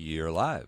You're live.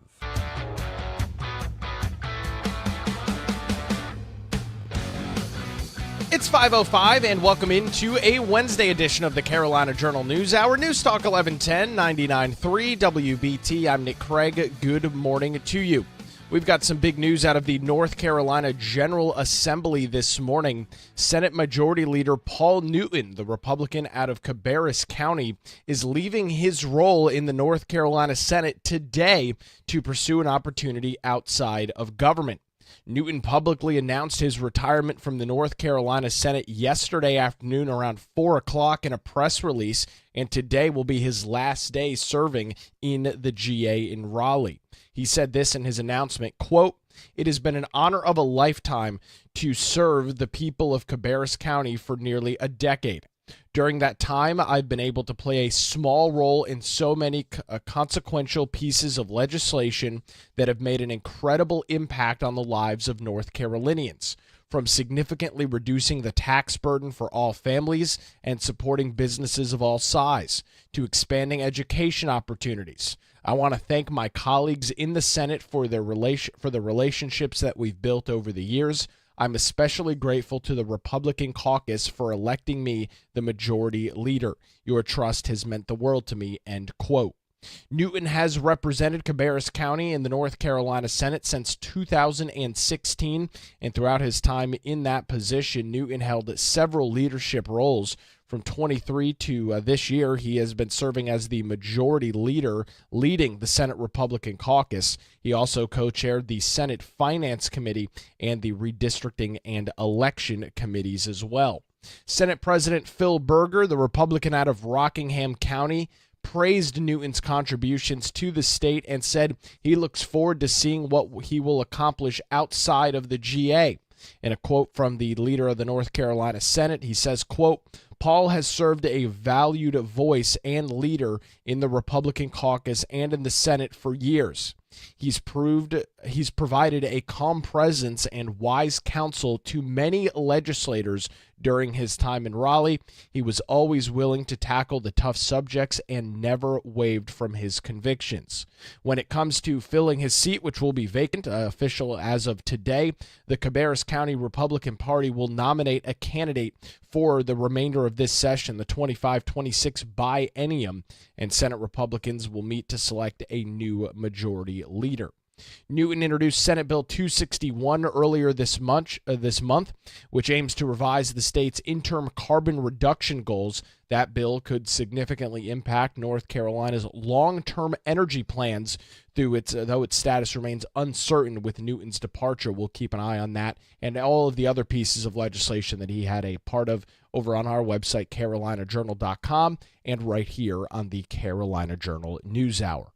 It's 5:05 and welcome into a Wednesday edition of the Carolina Journal News Hour. News Talk 1110 99.3 WBT. I'm Nick Craig. Good morning to you. We've got some big news out of the North Carolina General Assembly this morning. Senate Majority Leader Paul Newton, the Republican out of Cabarrus County, is leaving his role in the North Carolina Senate today to pursue an opportunity outside of government. Newton publicly announced his retirement from the North Carolina Senate yesterday afternoon around 4 o'clock in a press release, and today will be his last day serving in the GA in Raleigh. He said this in his announcement, quote, "It has been an honor of a lifetime to serve the people of Cabarrus County for nearly a decade. During that time, I've been able to play a small role in so many consequential pieces of legislation that have made an incredible impact on the lives of North Carolinians, from significantly reducing the tax burden for all families and supporting businesses of all size, to expanding education opportunities. I want to thank my colleagues in the Senate for the relationships that we've built over the years. I'm especially grateful to the Republican caucus for electing me the majority leader. Your trust has meant the world to me," end quote. Newton has represented Cabarrus County in the North Carolina Senate since 2016, and throughout his time in that position, Newton held several leadership roles. From 23 to this year, he has been serving as the majority leader, leading the Senate Republican caucus. He also co-chaired the Senate Finance Committee and the Redistricting and Election Committees as well. Senate President Phil Berger, the Republican out of Rockingham County, praised Newton's contributions to the state and said he looks forward to seeing what he will accomplish outside of the GA. In a quote from the leader of the North Carolina Senate, he says, quote, "Paul has served a valued voice and leader in the Republican caucus and in the Senate for years. He's provided a calm presence and wise counsel to many legislators during his time in Raleigh. He was always willing to tackle the tough subjects and never wavered from his convictions. When it comes to filling his seat, which will be vacant, official as of today, the Cabarrus County Republican Party will nominate a candidate for the remainder of this session, the 25-26 biennium, and Senate Republicans will meet to select a new majority leader." Newton introduced Senate Bill 261 earlier this month, which aims to revise the state's interim carbon reduction goals. That bill could significantly impact North Carolina's long-term energy plans, though its status remains uncertain with Newton's departure. We'll keep an eye on that and all of the other pieces of legislation that he had a part of over on our website, carolinajournal.com, and right here on the Carolina Journal News Hour.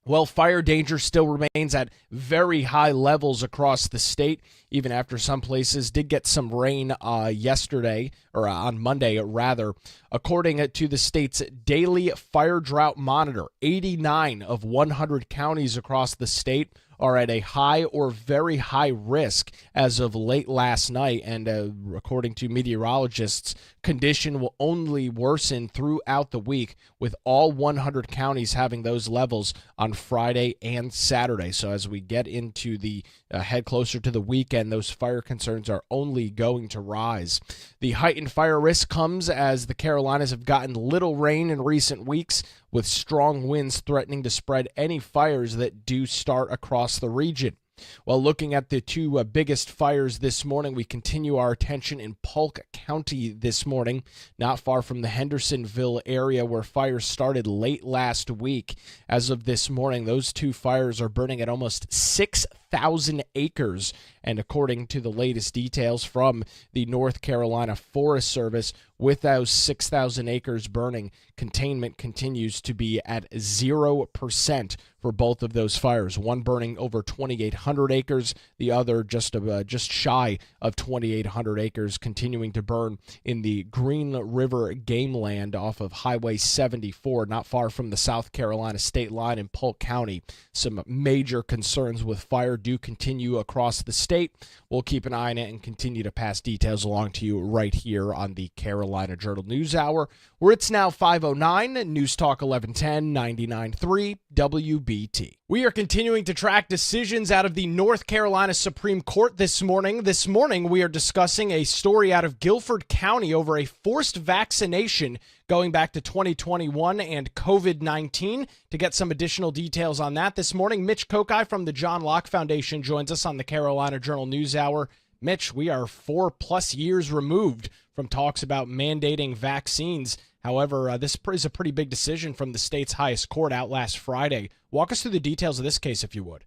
Well, fire danger still remains at very high levels across the state, even after some places did get some rain yesterday, or on Monday, rather. According to the state's daily fire drought monitor, 89 of 100 counties across the state are at a high or very high risk as of late last night, and according to meteorologists, condition will only worsen throughout the week, with all 100 counties having those levels on Friday and Saturday. So as we get into the head closer to the weekend, those fire concerns are only going to rise. The heightened fire risk comes as the Carolinas have gotten little rain in recent weeks, with strong winds threatening to spread any fires that do start across the region. While looking at the two biggest fires this morning, we continue our attention in Polk County this morning, not far from the Hendersonville area where fires started late last week. As of this morning, those two fires are burning at almost 6,000 acres, and according to the latest details from the North Carolina Forest Service, with those 6,000 acres burning, containment continues to be at 0% for both of those fires. One burning over 2,800 acres, the other just shy of 2,800 acres, continuing to burn in the Green River Game Land off of Highway 74, not far from the South Carolina state line in Polk County. Some major concerns with fire do continue across the state. We'll keep an eye on it and continue to pass details along to you right here on the Carolina Carolina Journal News Hour, where it's now 5:09, News Talk 1110, 99.3 WBT. We are continuing to track decisions out of the North Carolina Supreme Court this morning. This morning, we are discussing a story out of Guilford County over a forced vaccination going back to 2021 and COVID-19. To get some additional details on that this morning, Mitch Kokai from the John Locke Foundation joins us on the Carolina Journal News Hour. Mitch, we are 4+ years removed from talks about mandating vaccines. However, this is a pretty big decision from the state's highest court out last Friday. Walk us through the details of this case, if you would.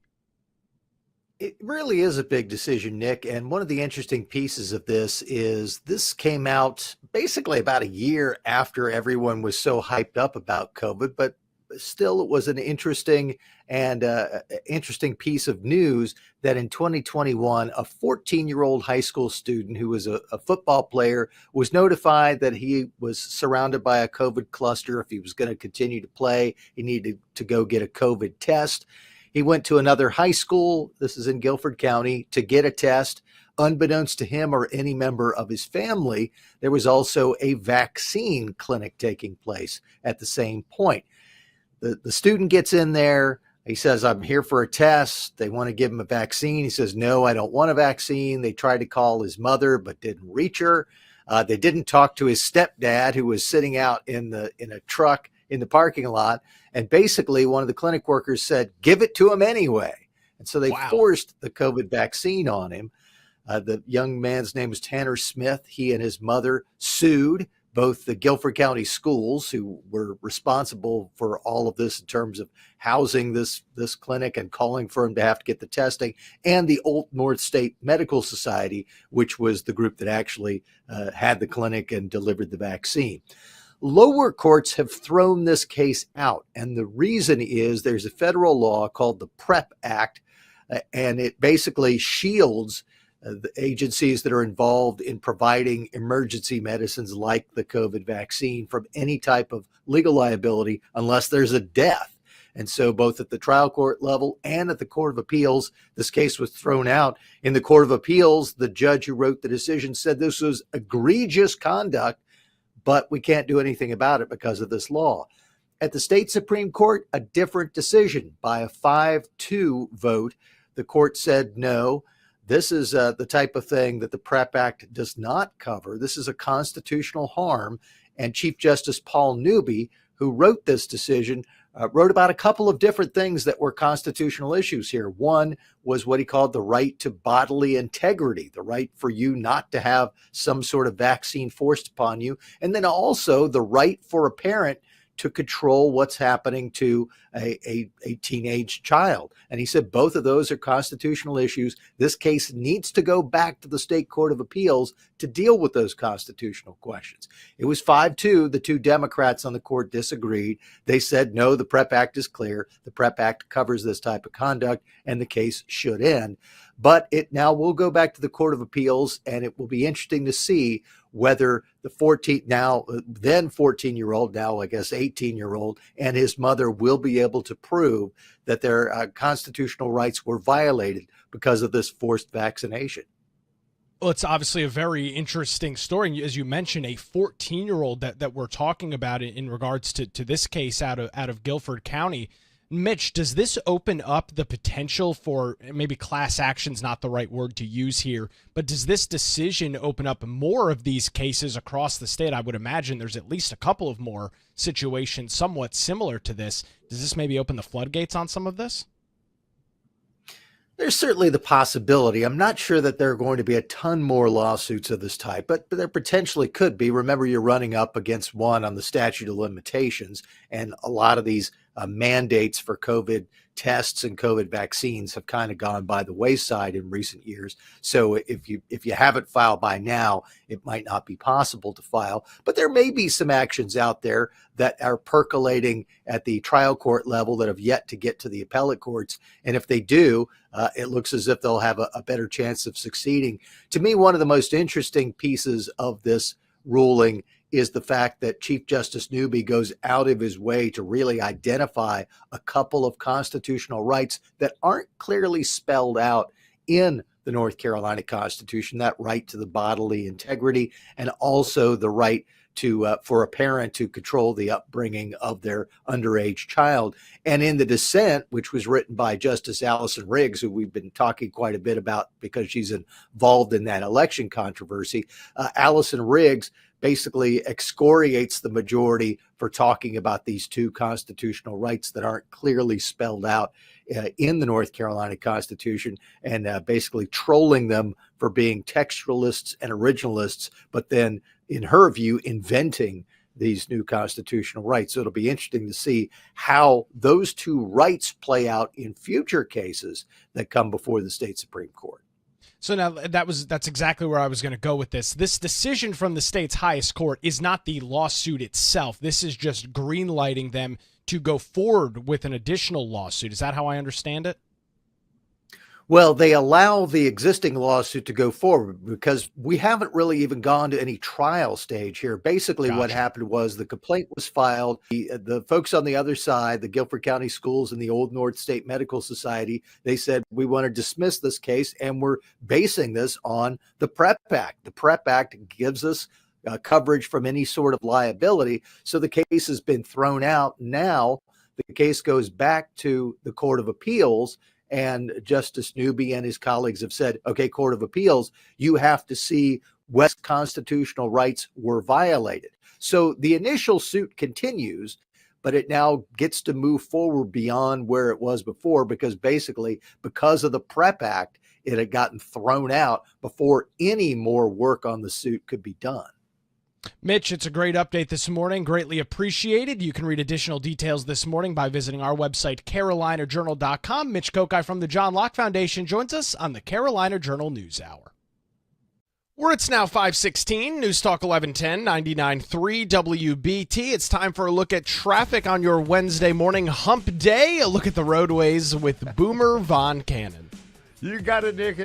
It really is a big decision, Nick. And one of the interesting pieces of this is this came out basically about a year after everyone was so hyped up about COVID, but still it was an interesting piece of news that in 2021, a 14-year-old high school student who was a football player was notified that he was surrounded by a COVID cluster. If he was going to continue to play, he needed to go get a COVID test. He went to another high school, this is in Guilford County, to get a test. Unbeknownst to him or any member of his family, there was also a vaccine clinic taking place at the same point. The student gets in there. He says, I'm here for a test. They want to give him a vaccine. He says, no, I don't want a vaccine. They tried to call his mother, but didn't reach her. They didn't talk to his stepdad, who was sitting out in a truck in the parking lot. And basically, one of the clinic workers said, give it to him anyway. And so they forced the COVID vaccine on him. The young man's name was Tanner Smith. He and his mother sued both the Guilford County schools, who were responsible for all of this in terms of housing this clinic and calling for him to have to get the testing, and the Old North State Medical Society, which was the group that actually had the clinic and delivered the vaccine. Lower courts have thrown this case out, and the reason is there's a federal law called the PrEP Act, and it basically shields the agencies that are involved in providing emergency medicines like the COVID vaccine from any type of legal liability unless there's a death. And so both at the trial court level and at the Court of Appeals, this case was thrown out. In the Court of Appeals, the judge who wrote the decision said this was egregious conduct, but we can't do anything about it because of this law. At the state Supreme Court, a different decision by a 5-2 vote. The court said no. This is the type of thing that the PrEP Act does not cover. This is a constitutional harm. And Chief Justice Paul Newby, who wrote this decision, wrote about a couple of different things that were constitutional issues here. One was what he called the right to bodily integrity, the right for you not to have some sort of vaccine forced upon you. And then also the right for a parent to control what's happening to a teenage child. And he said both of those are constitutional issues. This case needs to go back to the State Court of Appeals to deal with those constitutional questions. It was 5-2. The two Democrats on the court disagreed. They said, no, the PrEP Act is clear. The PrEP Act covers this type of conduct, and the case should end. But it now will go back to the Court of Appeals, and it will be interesting to see whether the 14-year-old, now I guess 18-year-old, and his mother will be able to prove that their constitutional rights were violated because of this forced vaccination. Well, it's obviously a very interesting story. As you mentioned, a 14-year-old that we're talking about in regards to this case out of Guilford County. Mitch, does this open up the potential for maybe class action's not the right word to use here, but does this decision open up more of these cases across the state? I would imagine there's at least a couple of more situations somewhat similar to this. Does this maybe open the floodgates on some of this? There's certainly the possibility. I'm not sure that there are going to be a ton more lawsuits of this type, but there potentially could be. Remember, you're running up against one on the statute of limitations, and a lot of these mandates for COVID tests and COVID vaccines have kind of gone by the wayside in recent years. So if you haven't filed by now, it might not be possible to file. But there may be some actions out there that are percolating at the trial court level that have yet to get to the appellate courts. And if they do, it looks as if they'll have a better chance of succeeding. To me, one of the most interesting pieces of this ruling is the fact that Chief Justice Newby goes out of his way to really identify a couple of constitutional rights that aren't clearly spelled out in the North Carolina Constitution, that right to the bodily integrity, and also the right to for a parent to control the upbringing of their underage child. And in the dissent, which was written by Justice Allison Riggs, who we've been talking quite a bit about because she's involved in that election controversy, Allison Riggs basically excoriates the majority for talking about these two constitutional rights that aren't clearly spelled out in the North Carolina Constitution, and basically trolling them for being textualists and originalists, but then, in her view, inventing these new constitutional rights. So it'll be interesting to see how those two rights play out in future cases that come before the state Supreme Court. So now that's exactly where I was going to go with this. This decision from the state's highest court is not the lawsuit itself. This is just green-lighting them to go forward with an additional lawsuit. Is that how I understand it? Well, they allow the existing lawsuit to go forward because we haven't really even gone to any trial stage here. Basically, Gotcha. what happened was the complaint was filed. The folks on the other side, the Guilford County Schools and the Old North State Medical Society, they said, we want to dismiss this case, and we're basing this on the PrEP Act. The PrEP Act gives us coverage from any sort of liability. So the case has been thrown out. Now the case goes back to the Court of Appeals, and Justice Newby and his colleagues have said, okay, Court of Appeals, you have to see what constitutional rights were violated. So the initial suit continues, but it now gets to move forward beyond where it was before, because basically, because of the PrEP Act, it had gotten thrown out before any more work on the suit could be done. Mitch, it's a great update this morning. Greatly appreciated. You can read additional details this morning by visiting our website, carolinajournal.com. Mitch Kokai from the John Locke Foundation joins us on the Carolina Journal News Hour. Where it's now 5:16, News Talk 1110, 99.3 WBT. It's time for a look at traffic on your Wednesday morning hump day. A look at the roadways with Boomer Von Cannon. You got it, Nick.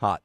hot.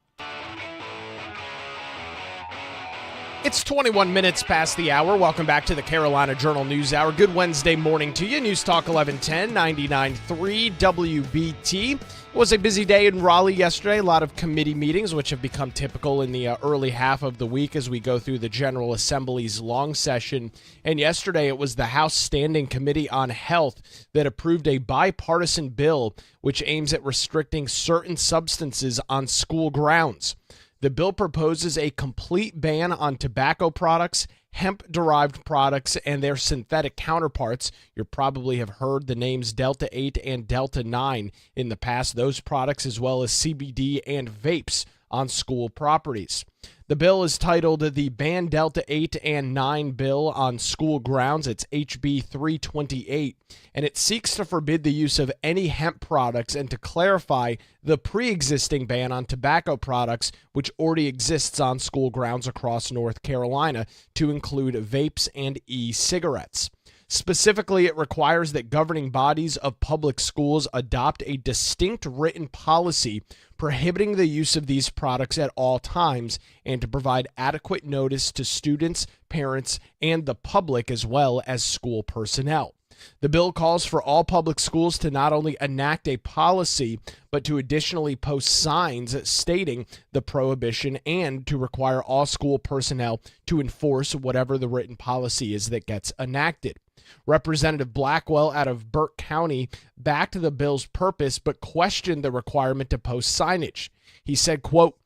It's 21 minutes past the hour. Welcome back to the Carolina Journal News Hour. Good Wednesday morning to you. News Talk 1110, 99.3 WBT. It was a busy day in Raleigh yesterday. A lot of committee meetings, which have become typical in the early half of the week as we go through the General Assembly's long session. And yesterday it was the House Standing Committee on Health that approved a bipartisan bill which aims at restricting certain substances on school grounds. The bill proposes a complete ban on tobacco products, hemp-derived products, and their synthetic counterparts. You probably have heard the names Delta 8 and Delta 9 in the past. Those products, as well as CBD and vapes on school properties. The bill is titled the Ban Delta 8 and 9 Bill on School Grounds. It's HB 328, and it seeks to forbid the use of any hemp products and to clarify the pre-existing ban on tobacco products, which already exists on school grounds across North Carolina, to include vapes and e-cigarettes. Specifically, it requires that governing bodies of public schools adopt a distinct written policy prohibiting the use of these products at all times and to provide adequate notice to students, parents, and the public as well as school personnel. The bill calls for all public schools to not only enact a policy, but to additionally post signs stating the prohibition and to require all school personnel to enforce whatever the written policy is that gets enacted. Representative Blackwell out of Burke County backed the bill's purpose but questioned the requirement to post signage. He said, quote,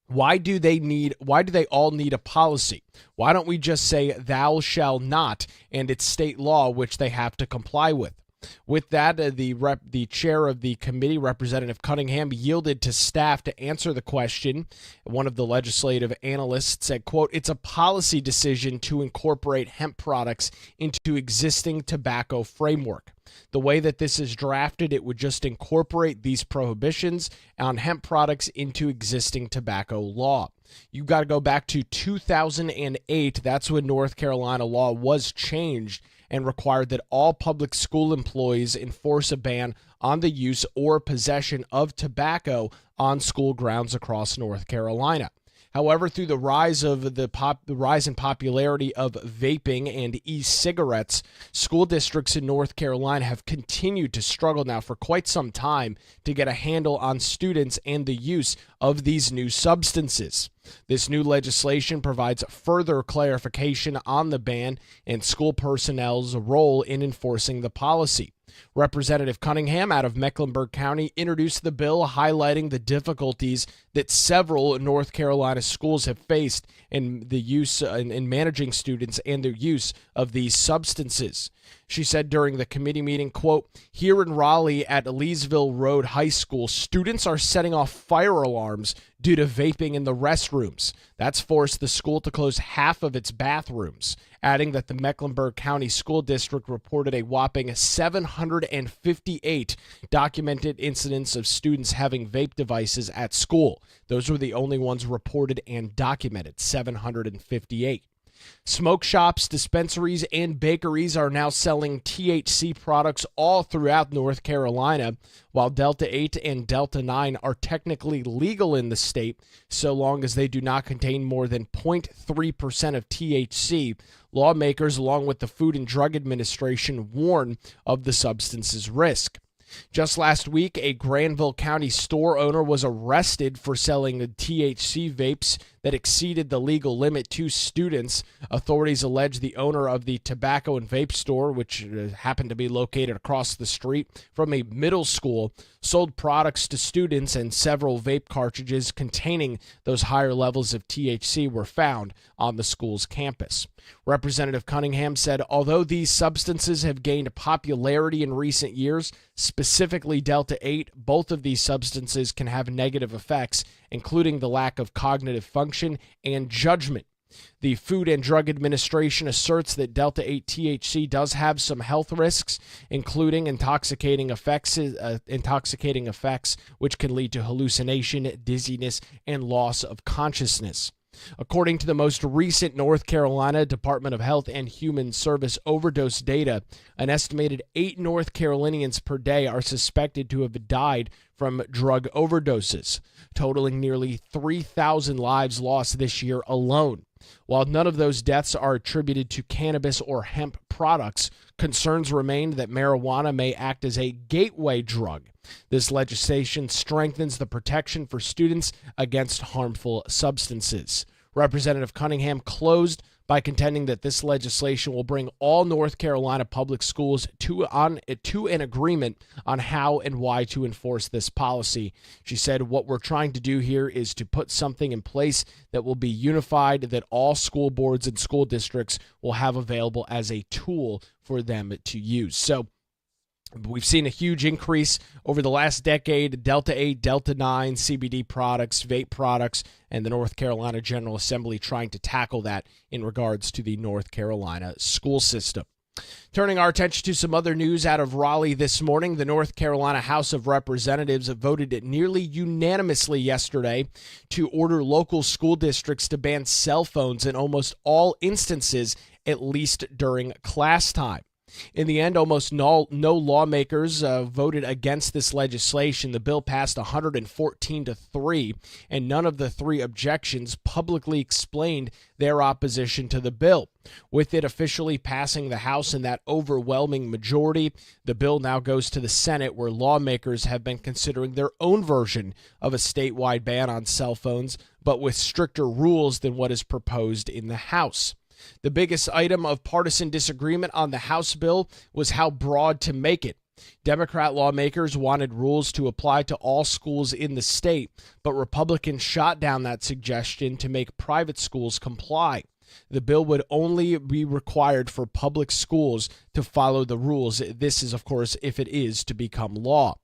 why do they all need a policy? Why don't we just say thou shall not and it's state law which they have to comply with? With that, the chair of the committee, Representative Cunningham, yielded to staff to answer the question. One of the legislative analysts said, quote, it's a policy decision to incorporate hemp products into existing tobacco framework. The way that this is drafted, it would just incorporate these prohibitions on hemp products into existing tobacco law. You got to go back to 2008. That's when North Carolina law was changed and required that all public school employees enforce a ban on the use or possession of tobacco on school grounds across North Carolina. However, through the rise in popularity of vaping and e-cigarettes, school districts in North Carolina have continued to struggle now for quite some time to get a handle on students and the use of these new substances. This new legislation provides further clarification on the ban and school personnel's role in enforcing the policy. Representative Cunningham out of Mecklenburg County introduced the bill, highlighting the difficulties that several North Carolina schools have faced in the use in managing students and their use of these substances. She said during the committee meeting, quote, here in Raleigh at Leesville Road High School, students are setting off fire alarms due to vaping in the restrooms. That's forced the school to close half of its bathrooms, adding that the Mecklenburg County School District reported a whopping 758 documented incidents of students having vape devices at school. Those were the only ones reported and documented, 758. Smoke shops, dispensaries, and bakeries are now selling THC products all throughout North Carolina, while Delta 8 and Delta 9 are technically legal in the state so long as they do not contain more than 0.3% of THC. Lawmakers, along with the Food and Drug Administration, warn of the substance's risk. Just last week, a Granville County store owner was arrested for selling THC vapes that exceeded the legal limit to students. Authorities allege the owner of the tobacco and vape store, which happened to be located across the street from a middle school, sold products to students, and several vape cartridges containing those higher levels of THC were found on the school's campus. Representative Cunningham said, although these substances have gained popularity in recent years, specifically Delta 8, both of these substances can have negative effects, including the lack of cognitive function and judgment. The Food and Drug Administration asserts that Delta 8 THC does have some health risks, including intoxicating effects, which can lead to hallucination, dizziness, and loss of consciousness. According to the most recent North Carolina Department of Health and Human Service overdose data, an estimated 8 North Carolinians per day are suspected to have died from drug overdoses, totaling nearly 3,000 lives lost this year alone. While none of those deaths are attributed to cannabis or hemp products, concerns remain that marijuana may act as a gateway drug. This legislation strengthens the protection for students against harmful substances. Representative Cunningham closed by contending that this legislation will bring all North Carolina public schools to an agreement on how and why to enforce this policy. She said, "What we're trying to do here is to put something in place that will be unified, that all school boards and school districts will have available as a tool for them to use." So we've seen a huge increase over the last decade. Delta 8, Delta 9, CBD products, vape products, and the North Carolina General Assembly trying to tackle that in regards to the North Carolina school system. Turning our attention to some other news out of Raleigh this morning, the North Carolina House of Representatives voted nearly unanimously yesterday to order local school districts to ban cell phones in almost all instances, at least during class time. In the end, almost no lawmakers voted against this legislation. The bill passed 114 to 3, and none of the 3 objections publicly explained their opposition to the bill. With it officially passing the House in that overwhelming majority, the bill now goes to the Senate, where lawmakers have been considering their own version of a statewide ban on cell phones, but with stricter rules than what is proposed in the House. The biggest item of partisan disagreement on the House bill was how broad to make it. Democrat lawmakers wanted rules to apply to all schools in the state, but Republicans shot down that suggestion to make private schools comply. The bill would only be required for public schools to follow the rules. This is, of course, if it is to become law.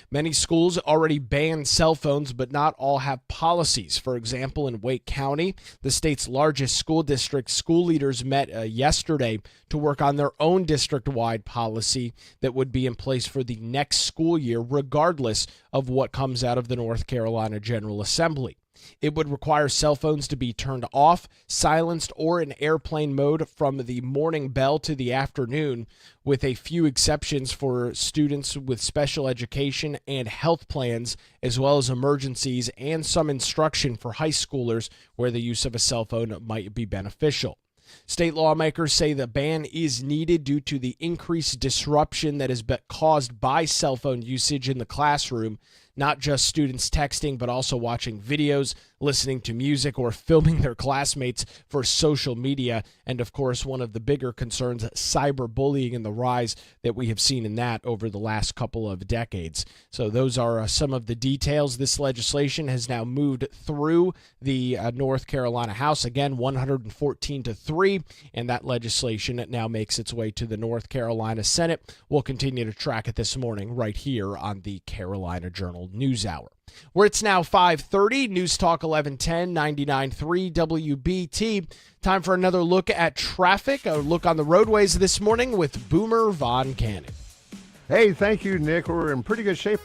Many schools already ban cell phones, but not all have policies. For example, in Wake County, the state's largest school district, school leaders met yesterday to work on their own district-wide policy that would be in place for the next school year, regardless of what comes out of the North Carolina General Assembly. It would require cell phones to be turned off, silenced, or in airplane mode from the morning bell to the afternoon, with a few exceptions for students with special education and health plans, as well as emergencies and some instruction for high schoolers where the use of a cell phone might be beneficial. State lawmakers say the ban is needed due to the increased disruption that has been caused by cell phone usage in the classroom, not just students texting, but also watching videos, listening to music, or filming their classmates for social media. And of course, one of the bigger concerns, cyberbullying and the rise that we have seen in that over the last couple of decades. So those are some of the details. This legislation has now moved through the North Carolina House, again, 114 to 3, and that legislation now makes its way to the North Carolina Senate. We'll continue to track it this morning right here on the Carolina Journal News Hour, where it's now 5:30. News Talk 1110, 99.3 WBT. Time for another look at traffic, a look on the roadways this morning with Boomer Von Cannon. Hey, thank you, Nick. We're in pretty good shape.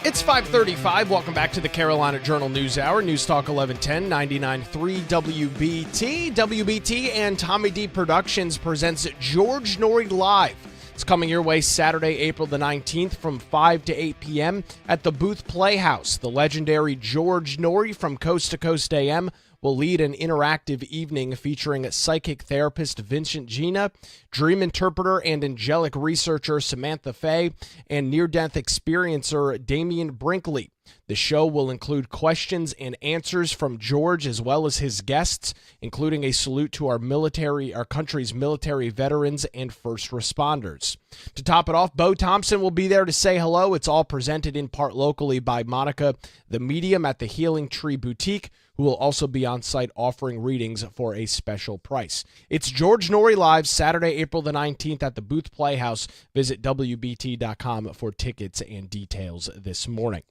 It's 5:35. Welcome back to the Carolina Journal News Hour. News Talk 1110, 99.3 WBT. WBT and Tommy D Productions presents George Norrie Live. It's coming your way Saturday, April the 19th from 5 to 8 p.m. at the Booth Playhouse. The legendary George Norrie from Coast to Coast AM will lead an interactive evening featuring psychic therapist Vincent Gina, dream interpreter and angelic researcher Samantha Fay, and near-death experiencer Damian Brinkley. The show will include questions and answers from George as well as his guests, including a salute to our country's military veterans and first responders. To top it off, Bo Thompson will be there to say hello. It's all presented in part locally by Monica, the medium at the Healing Tree Boutique, who will also be on site offering readings for a special price. It's George Norrie Live, Saturday, April the 19th at the Booth Playhouse. Visit WBT.com for tickets and details this morning.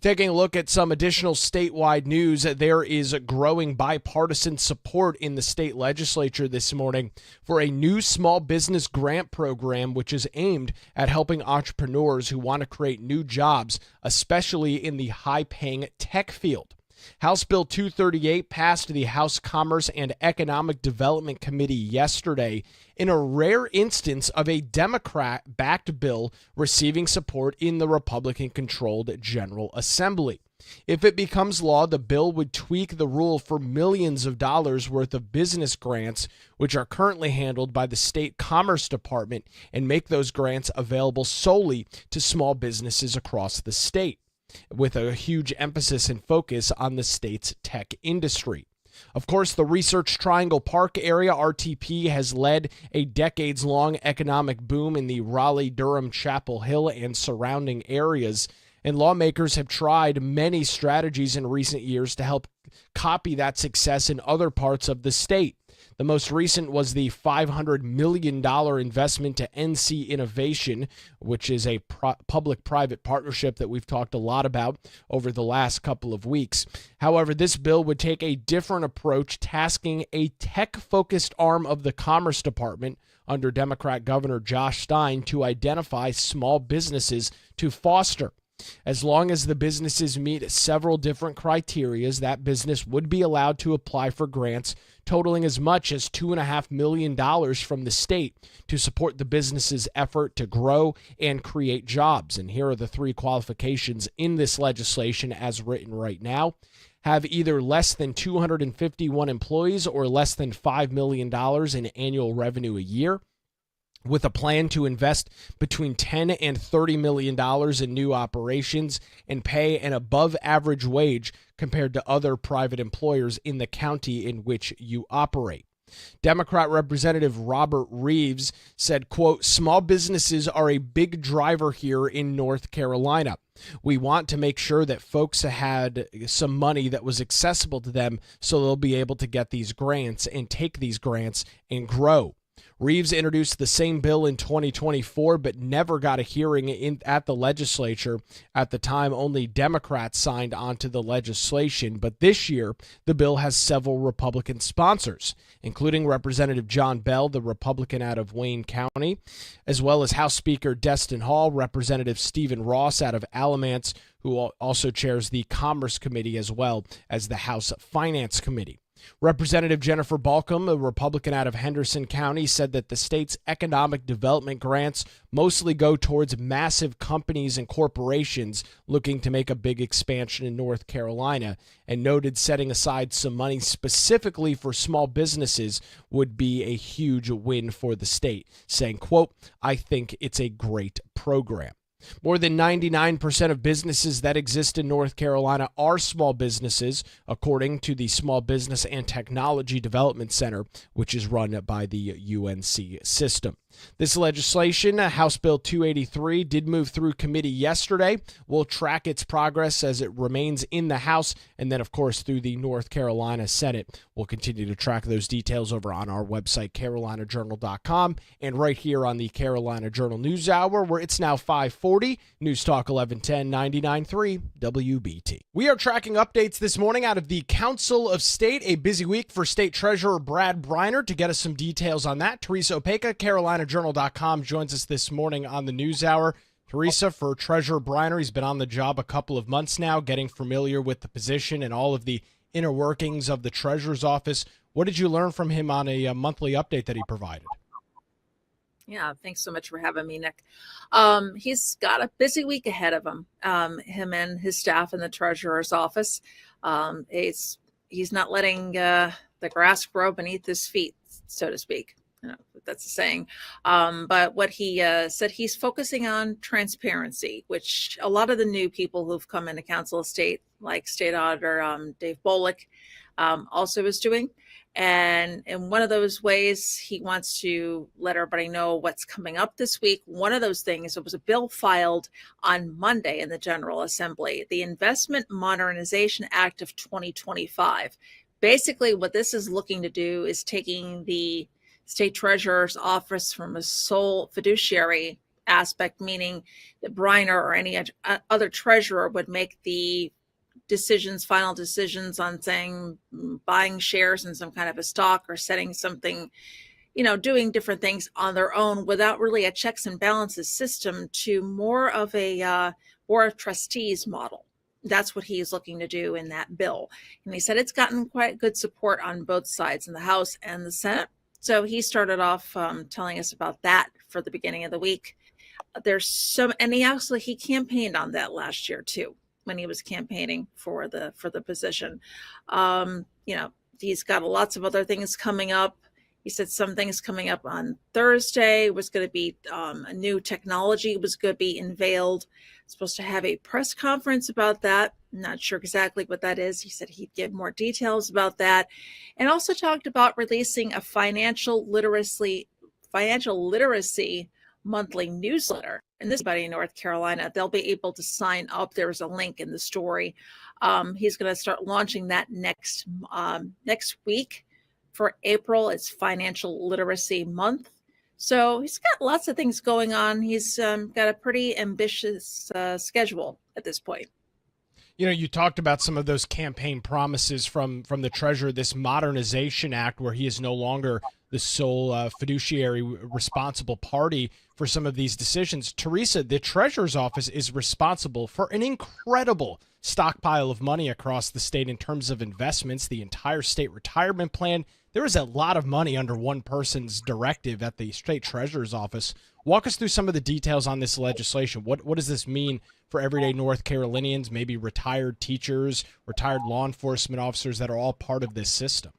Taking a look at some additional statewide news, there is growing bipartisan support in the state legislature this morning for a new small business grant program which is aimed at helping entrepreneurs who want to create new jobs, especially in the high-paying tech field. House Bill 238 passed the House Commerce and Economic Development Committee yesterday in a rare instance of a Democrat-backed bill receiving support in the Republican-controlled General Assembly. If it becomes law, the bill would tweak the rule for millions of dollars worth of business grants, which are currently handled by the state Commerce Department, and make those grants available solely to small businesses across the state, with a huge emphasis and focus on the state's tech industry. Of course, the Research Triangle Park area, RTP, has led a decades-long economic boom in the Raleigh, Durham, Chapel Hill, and surrounding areas, and lawmakers have tried many strategies in recent years to help copy that success in other parts of the state. The most recent was the $500 million investment to NC Innovation, which is a public-private partnership that we've talked a lot about over the last couple of weeks. However, this bill would take a different approach, tasking a tech-focused arm of the Commerce Department under Democrat Governor Josh Stein to identify small businesses to foster. As long as the businesses meet several different criteria, that business would be allowed to apply for grants totaling as much as $2.5 million from the state to support the business's effort to grow and create jobs. And here are the three qualifications in this legislation as written right now. Have either less than 251 employees or less than $5 million in annual revenue a year, with a plan to invest between $10 and $30 million in new operations and pay an above-average wage compared to other private employers in the county in which you operate. Democrat Representative Robert Reeves said, quote, "Small businesses are a big driver here in North Carolina. We want to make sure that folks had some money that was accessible to them so they'll be able to get these grants and take these grants and grow." Reeves introduced the same bill in 2024, but never got a hearing at the legislature. At the time, only Democrats signed onto the legislation, but this year, the bill has several Republican sponsors, including Representative John Bell, the Republican out of Wayne County, as well as House Speaker Destin Hall, Representative Stephen Ross out of Alamance, who also chairs the Commerce Committee as well as the House Finance Committee. Representative Jennifer Balcom, a Republican out of Henderson County, said that the state's economic development grants mostly go towards massive companies and corporations looking to make a big expansion in North Carolina, and noted setting aside some money specifically for small businesses would be a huge win for the state, saying, quote, "I think it's a great program." More than 99% of businesses that exist in North Carolina are small businesses, according to the Small Business and Technology Development Center, which is run by the UNC system. This legislation, House Bill 283, did move through committee yesterday. We'll track its progress as it remains in the House, and then, of course, through the North Carolina Senate. We'll continue to track those details over on our website, carolinajournal.com, and right here on the Carolina Journal News Hour, where it's now 5:40, News Talk 1110, 99.3 WBT. We are tracking updates this morning out of the Council of State, a busy week for State Treasurer Brad Briner. To get us some details on that, Teresa Opeka, carolinajournal.com, joins us this morning on the News Hour. Teresa, for Treasurer Briner, he's been on the job a couple of months now, getting familiar with the position and all of the inner workings of the Treasurer's office. What did you learn from him on a monthly update that he provided? Yeah, thanks so much for having me, Nick. He's got a busy week ahead of him, him and his staff in the Treasurer's office. He's not letting the grass grow beneath his feet, so to speak. That's a saying. But what he said, he's focusing on transparency, which a lot of the new people who've come into Council of State, like State Auditor Dave Folwell, also is doing. And in one of those ways, he wants to let everybody know what's coming up this week. One of those things, it was a bill filed on Monday in the General Assembly, the Investment Modernization Act of 2025. Basically, what this is looking to do is taking the State Treasurer's office from a sole fiduciary aspect, meaning that Briner or any other treasurer would make the final decisions on saying buying shares in some kind of a stock or setting something, doing different things on their own without really a checks and balances system, to more of a board of trustees model. That's what he's looking to do in that bill. And he said it's gotten quite good support on both sides, in the House and the Senate. So he started off telling us about that for the beginning of the week. And he campaigned on that last year too, when he was campaigning for the position. He's got lots of other things coming up. He said some things coming up on Thursday was going to be a new technology was going to be unveiled. Supposed to have a press conference about that. Not sure exactly what that is. He said he'd give more details about that, and also talked about releasing a financial literacy monthly newsletter. And this is in North Carolina. They'll be able to sign up. There's a link in the story. He's going to start launching that next week for April. It's Financial Literacy Month. So he's got lots of things going on. He's got a pretty ambitious schedule at this point. You talked about some of those campaign promises from the Treasurer, this Modernization Act, where he is no longer the sole fiduciary responsible party for some of these decisions. Teresa, the Treasurer's office is responsible for an incredible stockpile of money across the state in terms of investments, the entire state retirement plan. There is a lot of money under one person's directive at the state treasurer's office. Walk us through some of the details on this legislation. What does this mean for everyday North Carolinians, maybe retired teachers, retired law enforcement officers that are all part of this system?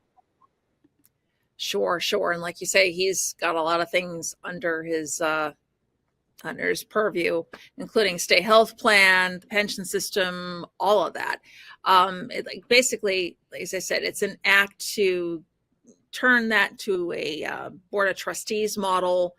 Sure. And like you say, he's got a lot of things under his purview, including state health plan, the pension system, all of that. Basically, as I said, it's an act to turn that to a board of trustees model.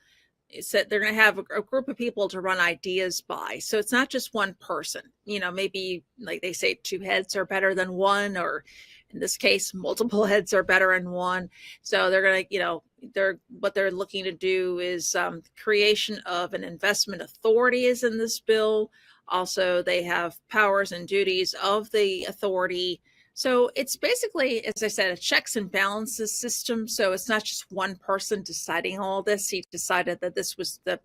It's that they're going to have a group of people to run ideas by. So it's not just one person. Maybe like they say, two heads are better than one, or in this case, multiple heads are better than one. So they're going to, what they're looking to do is creation of an investment authority is in this bill. Also, they have powers and duties of the authority. So it's basically, as I said, a checks and balances system. So it's not just one person deciding all this. He decided that this was the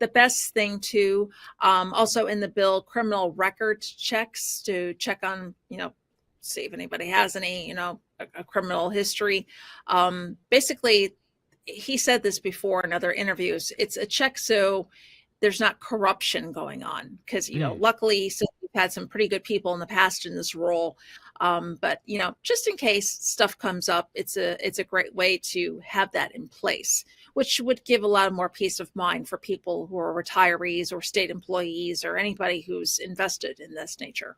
best thing to. Also in the bill, criminal record checks to check on, see if anybody has any, a criminal history. Basically, he said this before in other interviews. It's a check so there's not corruption going on, because, luckily, so we've had some pretty good people in the past in this role. But, just in case stuff comes up, it's a great way to have that in place, which would give a lot more peace of mind for people who are retirees or state employees or anybody who's invested in this nature.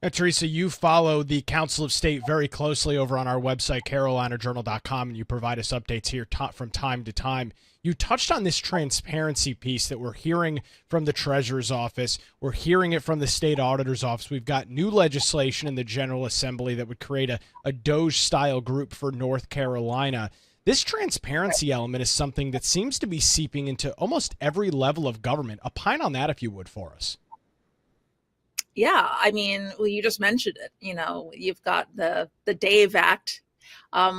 Now, Teresa, you follow the Council of State very closely over on our website, carolinajournal.com, and you provide us updates here from time to time. You touched on this transparency piece that we're hearing from the Treasurer's office. We're hearing it from the State Auditor's office. We've got new legislation in the General Assembly that would create a DOJ-style group for North Carolina. This transparency element is something that seems to be seeping into almost every level of government. Opine on that, if you would, for us. Yeah, I mean, well, you just mentioned it. You've got the Dave Act,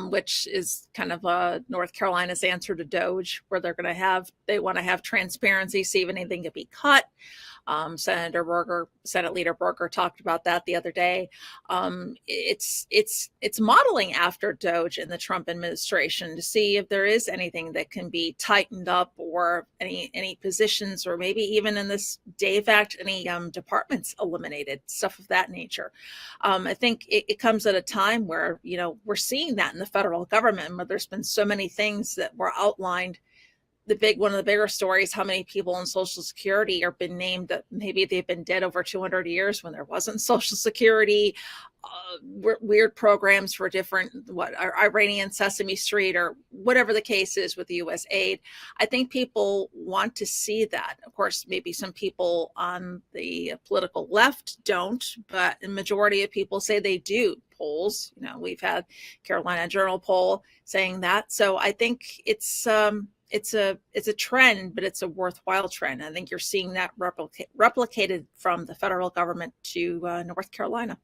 which is kind of North Carolina's answer to Doge, where they want to have transparency, see if anything could be cut. Senate Leader Berger talked about that the other day. It's modeling after Doge in the Trump administration to see if there is anything that can be tightened up, or any positions, or maybe even in this DAVE Act, any departments eliminated, stuff of that nature. I think it comes at a time where, we're seeing that in the federal government, where there's been so many things that were outlined. One of the bigger stories, how many people on Social Security are been named that maybe they've been dead over 200 years when there wasn't Social Security, weird programs for different, Iranian Sesame Street, or whatever the case is with the U.S. aid. I think people want to see that. Of course, maybe some people on the political left don't, but the majority of people say they do. Polls, we've had Carolina Journal poll saying that. So I think it's a trend, but it's a worthwhile trend. I think you're seeing that replicated from the federal government to North Carolina.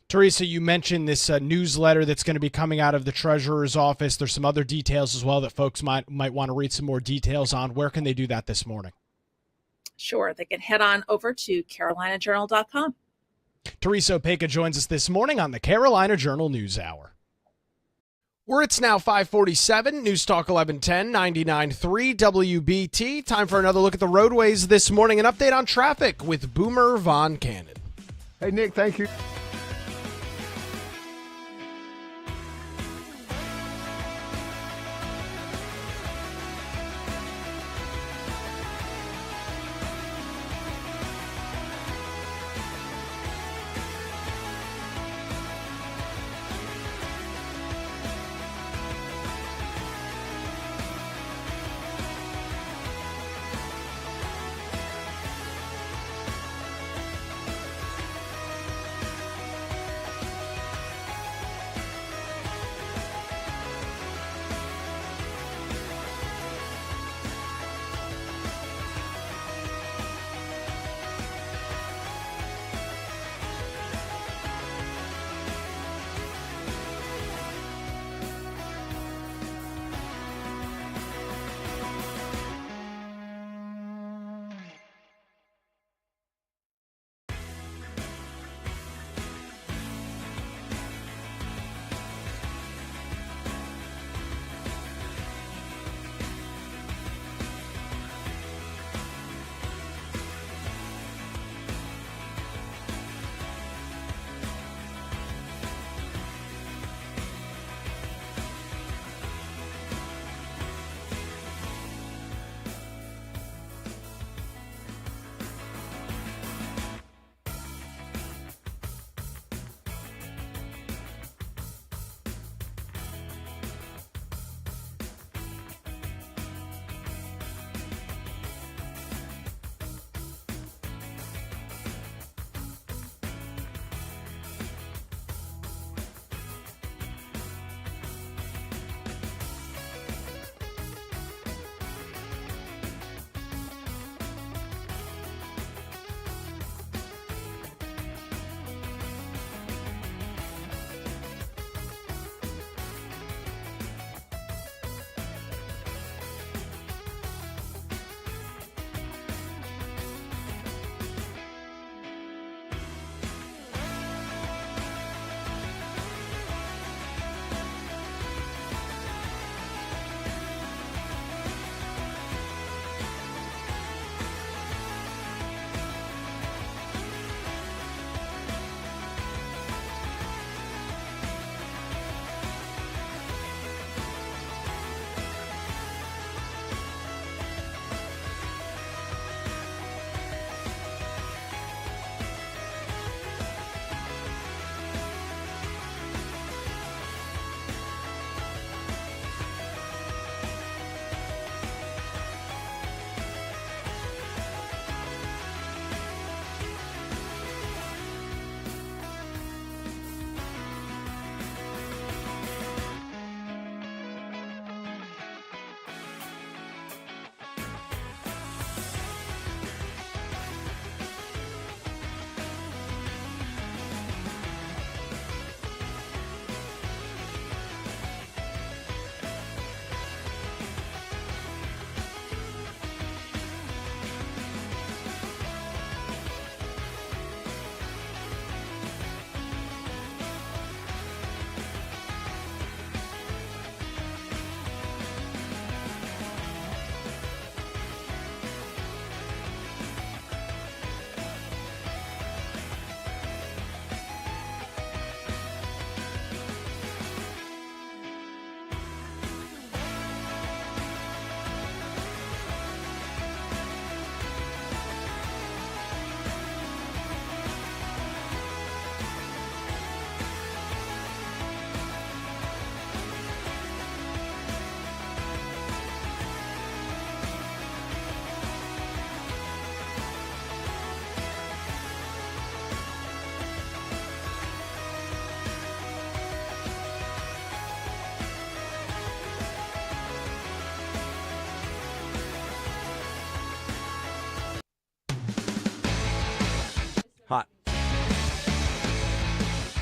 Teresa, you mentioned this newsletter that's going to be coming out of the Treasurer's office. There's some other details as well that folks might want to read some more details on. Where can they do that this morning? Sure. They can head on over to carolinajournal.com. Teresa Opeka joins us this morning on the Carolina Journal News Hour. It's now 5:47, News Talk 1110, 99.3 WBT. Time for another look at the roadways this morning. An update on traffic with Boomer Von Cannon. Hey, Nick, thank you.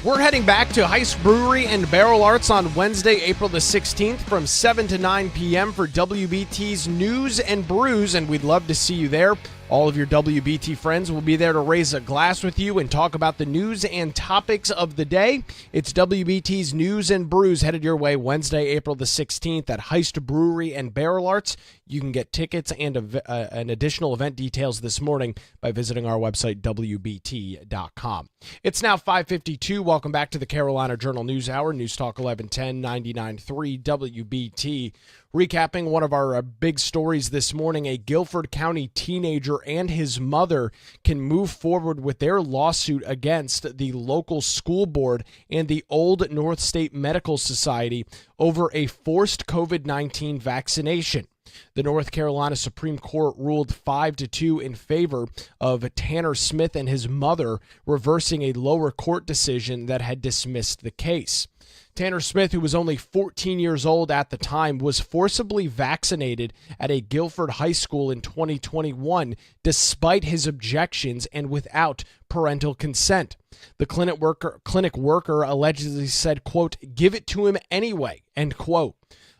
We're heading back to Heist Brewery and Barrel Arts on Wednesday, April the 16th from 7 to 9 p.m. for WBT's News and Brews, and we'd love to see you there. All of your WBT friends will be there to raise a glass with you and talk about the news and topics of the day. It's WBT's News and Brews headed your way Wednesday, April the 16th at Heist Brewery and Barrel Arts. You can get tickets and additional event details this morning by visiting our website, WBT.com. It's now 5:52. Welcome back to the Carolina Journal News Hour, News Talk 1110, 99.3 WBT. Recapping one of our big stories this morning, a Guilford County teenager and his mother can move forward with their lawsuit against the local school board and the Old North State Medical Society over a forced COVID-19 vaccination. The North Carolina Supreme Court ruled 5-2 in favor of Tanner Smith and his mother, reversing a lower court decision that had dismissed the case. Tanner Smith, who was only 14 years old at the time, was forcibly vaccinated at a Guilford high school in 2021, despite his objections and without parental consent. The clinic worker allegedly said, quote, "Give it to him anyway," end quote.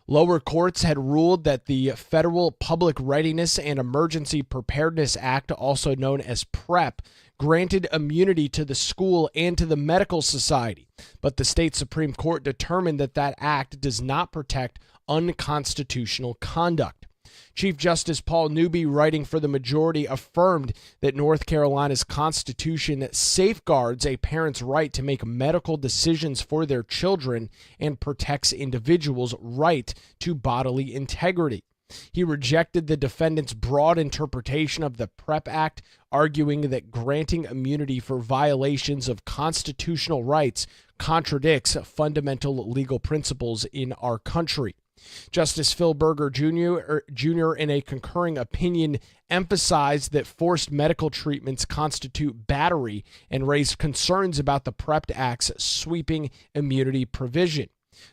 Lower courts had ruled that the Federal Public Readiness and Emergency Preparedness Act, also known as PrEP, granted immunity to the school and to the medical society, but the state Supreme Court determined that that act does not protect unconstitutional conduct. Chief Justice Paul Newby, writing for the majority, affirmed that North Carolina's Constitution safeguards a parent's right to make medical decisions for their children and protects individuals' right to bodily integrity. He rejected the defendant's broad interpretation of the PrEP Act, arguing that granting immunity for violations of constitutional rights contradicts fundamental legal principles in our country. Justice Phil Berger Jr., in a concurring opinion, emphasized that forced medical treatments constitute battery and raised concerns about the PrEP Act's sweeping immunity provision.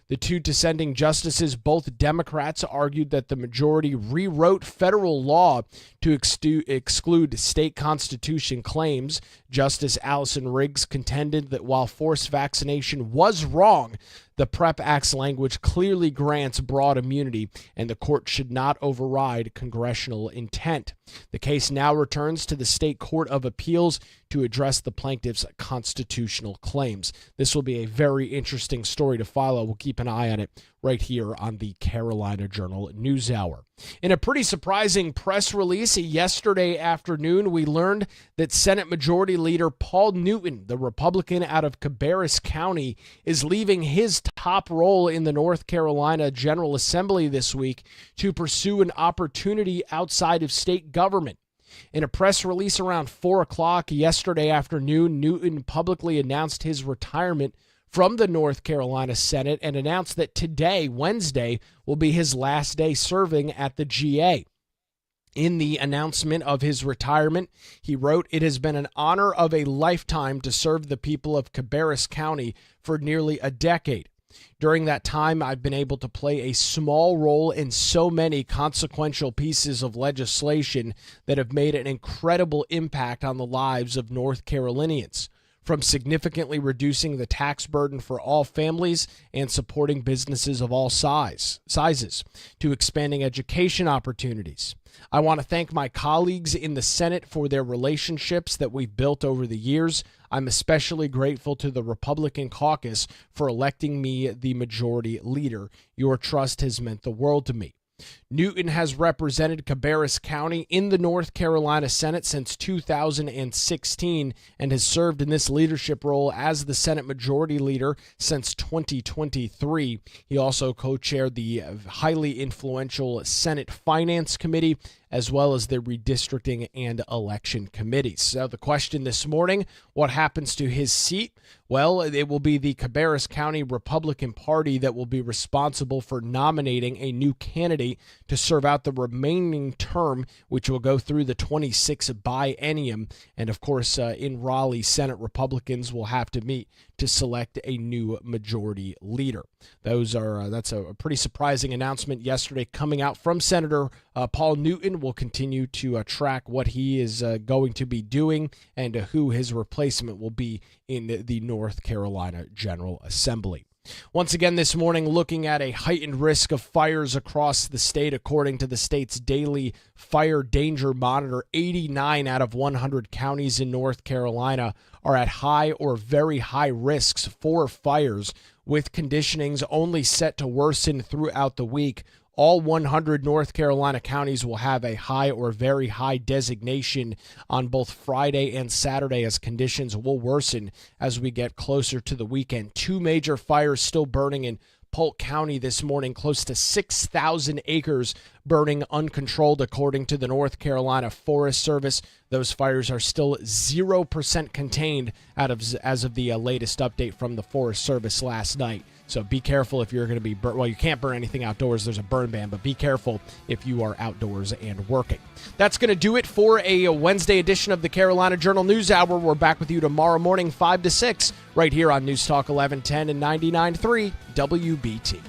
The two dissenting justices, both Democrats, argued that the majority rewrote federal law to exclude state constitution claims. Justice Allison Riggs contended that while forced vaccination was wrong, the PrEP Act's language clearly grants broad immunity, and the court should not override congressional intent. The case now returns to the State Court of Appeals to address the plaintiff's constitutional claims. This will be a very interesting story to follow. We'll keep an eye on it right here on the Carolina Journal News Hour. In a pretty surprising press release yesterday afternoon, we learned that Senate Majority Leader Paul Newton, the Republican out of Cabarrus County, is leaving his top role in the North Carolina General Assembly this week to pursue an opportunity outside of state government. In a press release around 4 o'clock yesterday afternoon, Newton publicly announced his retirement from the North Carolina Senate and announced that today, Wednesday, will be his last day serving at the GA. In the announcement of his retirement, he wrote, "It has been an honor of a lifetime to serve the people of Cabarrus County for nearly a decade. During that time, I've been able to play a small role in so many consequential pieces of legislation that have made an incredible impact on the lives of North Carolinians, from significantly reducing the tax burden for all families and supporting businesses of all sizes, to expanding education opportunities. I want to thank my colleagues in the Senate for their relationships that we've built over the years. I'm especially grateful to the Republican caucus for electing me the majority leader. Your trust has meant the world to me." Newton has represented Cabarrus County in the North Carolina Senate since 2016 and has served in this leadership role as the Senate Majority Leader since 2023. He also co-chaired the highly influential Senate Finance Committee as well as the redistricting and election committees. So the question this morning, what happens to his seat? Well, it will be the Cabarrus County Republican Party that will be responsible for nominating a new candidate to serve out the remaining term, which will go through the 26 biennium. And of course, in Raleigh, Senate Republicans will have to meet to select a new majority leader. That's a pretty surprising announcement yesterday coming out from Senator Paul Newton. We'll continue to track what he is going to be doing and who his replacement will be in the North Carolina General Assembly. Once again this morning, looking at a heightened risk of fires across the state. According to the state's daily fire danger monitor, 89 out of 100 counties in North Carolina are at high or very high risks for fires, with conditionings only set to worsen throughout the week. All 100 North Carolina counties will have a high or very high designation on both Friday and Saturday, as conditions will worsen as we get closer to the weekend. 2 major fires still burning in Polk County this morning, close to 6,000 acres burning uncontrolled, according to the North Carolina Forest Service. Those fires are still 0% contained as of the latest update from the Forest Service last night. So be careful if you're going to be well, you can't burn anything outdoors. There's a burn ban, but be careful if you are outdoors and working. That's going to do it for a Wednesday edition of the Carolina Journal News Hour. We're back with you tomorrow morning, 5 to 6, right here on News Talk 1110 and 99.3 WBT.